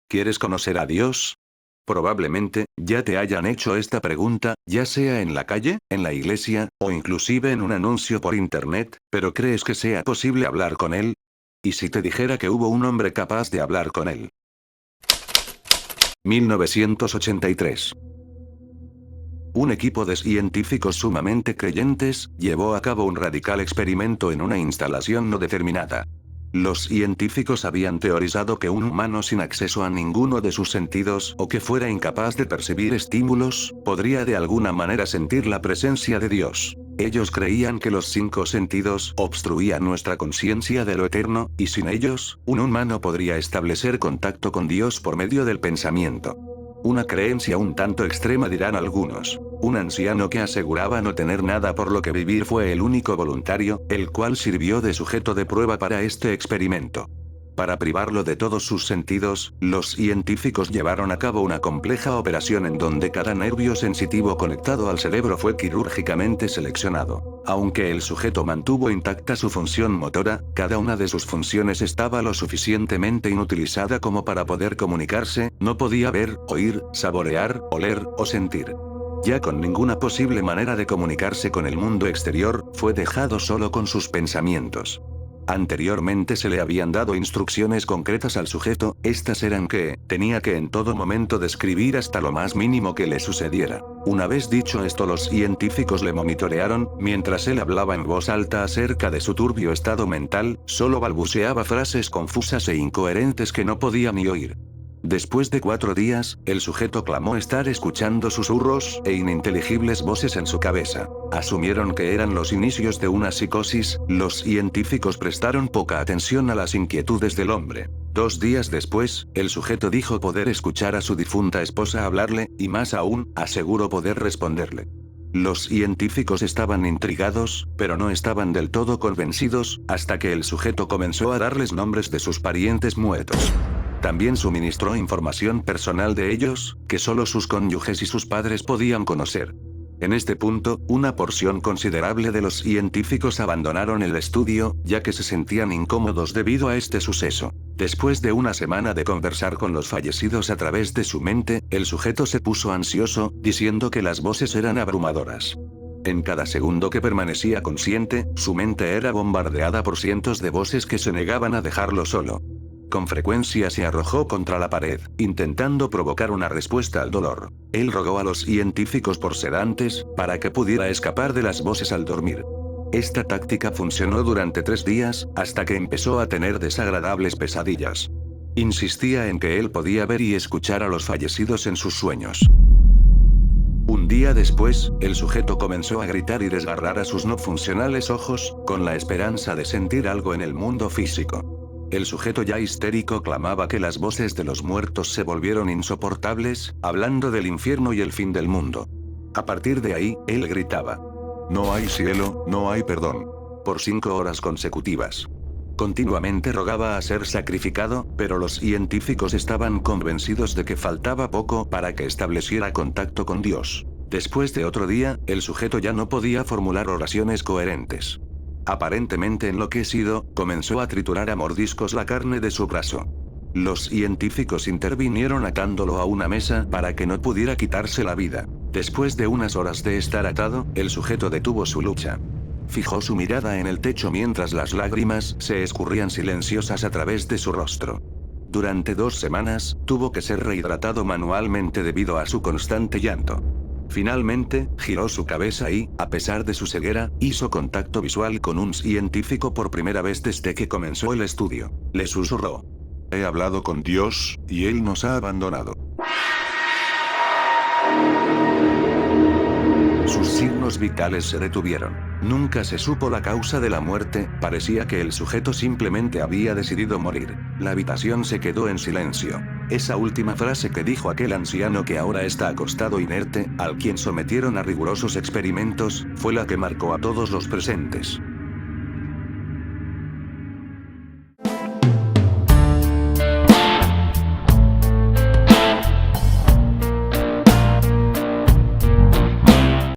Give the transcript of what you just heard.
¿Quieres conocer a Dios? Probablemente, ya te hayan hecho esta pregunta, ya sea en la calle, en la iglesia, o inclusive en un anuncio por internet, pero ¿crees que sea posible hablar con Él? ¿Y si te dijera que hubo un hombre capaz de hablar con Él? 1983. Un equipo de científicos sumamente creyentes, llevó a cabo un radical experimento en una instalación no determinada. Los científicos habían teorizado que un humano sin acceso a ninguno de sus sentidos o que fuera incapaz de percibir estímulos, podría de alguna manera sentir la presencia de Dios. Ellos creían que los 5 sentidos obstruían nuestra conciencia de lo eterno, y sin ellos, un humano podría establecer contacto con Dios por medio del pensamiento. Una creencia un tanto extrema, dirán algunos. Un anciano que aseguraba no tener nada por lo que vivir fue el único voluntario, el cual sirvió de sujeto de prueba para este experimento. Para privarlo de todos sus sentidos, los científicos llevaron a cabo una compleja operación en donde cada nervio sensitivo conectado al cerebro fue quirúrgicamente seleccionado. Aunque el sujeto mantuvo intacta su función motora, cada una de sus funciones estaba lo suficientemente inutilizada como para poder comunicarse, no podía ver, oír, saborear, oler, o sentir. Ya con ninguna posible manera de comunicarse con el mundo exterior, fue dejado solo con sus pensamientos. Anteriormente se le habían dado instrucciones concretas al sujeto, estas eran que, tenía que en todo momento describir hasta lo más mínimo que le sucediera. Una vez dicho esto, los científicos le monitorearon, mientras él hablaba en voz alta acerca de su turbio estado mental, solo balbuceaba frases confusas e incoherentes que no podía ni oír. Después de 4 días, el sujeto clamó estar escuchando susurros e ininteligibles voces en su cabeza. Asumieron que eran los inicios de una psicosis. Los científicos prestaron poca atención a las inquietudes del hombre. 2 días después, el sujeto dijo poder escuchar a su difunta esposa hablarle, y más aún, aseguró poder responderle. Los científicos estaban intrigados, pero no estaban del todo convencidos, hasta que el sujeto comenzó a darles nombres de sus parientes muertos. También suministró información personal de ellos, que solo sus cónyuges y sus padres podían conocer. En este punto, una porción considerable de los científicos abandonaron el estudio, ya que se sentían incómodos debido a este suceso. Después de una semana de conversar con los fallecidos a través de su mente, el sujeto se puso ansioso, diciendo que las voces eran abrumadoras. En cada segundo que permanecía consciente, su mente era bombardeada por cientos de voces que se negaban a dejarlo solo. Con frecuencia se arrojó contra la pared, intentando provocar una respuesta al dolor. Él rogó a los científicos por sedantes, para que pudiera escapar de las voces al dormir. Esta táctica funcionó durante 3 días, hasta que empezó a tener desagradables pesadillas. Insistía en que él podía ver y escuchar a los fallecidos en sus sueños. Un día después, el sujeto comenzó a gritar y desgarrar a sus no funcionales ojos, con la esperanza de sentir algo en el mundo físico. El sujeto ya histérico clamaba que las voces de los muertos se volvieron insoportables, hablando del infierno y el fin del mundo. A partir de ahí, él gritaba: "No hay cielo, no hay perdón", por 5 horas consecutivas. Continuamente rogaba a ser sacrificado, pero los científicos estaban convencidos de que faltaba poco para que estableciera contacto con Dios. Después de otro día, el sujeto ya no podía formular oraciones coherentes. Aparentemente enloquecido, comenzó a triturar a mordiscos la carne de su brazo. Los científicos intervinieron atándolo a una mesa para que no pudiera quitarse la vida. Después de unas horas de estar atado, el sujeto detuvo su lucha. Fijó su mirada en el techo mientras las lágrimas se escurrían silenciosas a través de su rostro. Durante 2 semanas, tuvo que ser rehidratado manualmente debido a su constante llanto. Finalmente, giró su cabeza y, a pesar de su ceguera, hizo contacto visual con un científico por primera vez desde que comenzó el estudio. Le susurró: "He hablado con Dios, y Él nos ha abandonado". Sus signos vitales se detuvieron. Nunca se supo la causa de la muerte, parecía que el sujeto simplemente había decidido morir. La habitación se quedó en silencio. Esa última frase que dijo aquel anciano que ahora está acostado inerte, al quien sometieron a rigurosos experimentos, fue la que marcó a todos los presentes.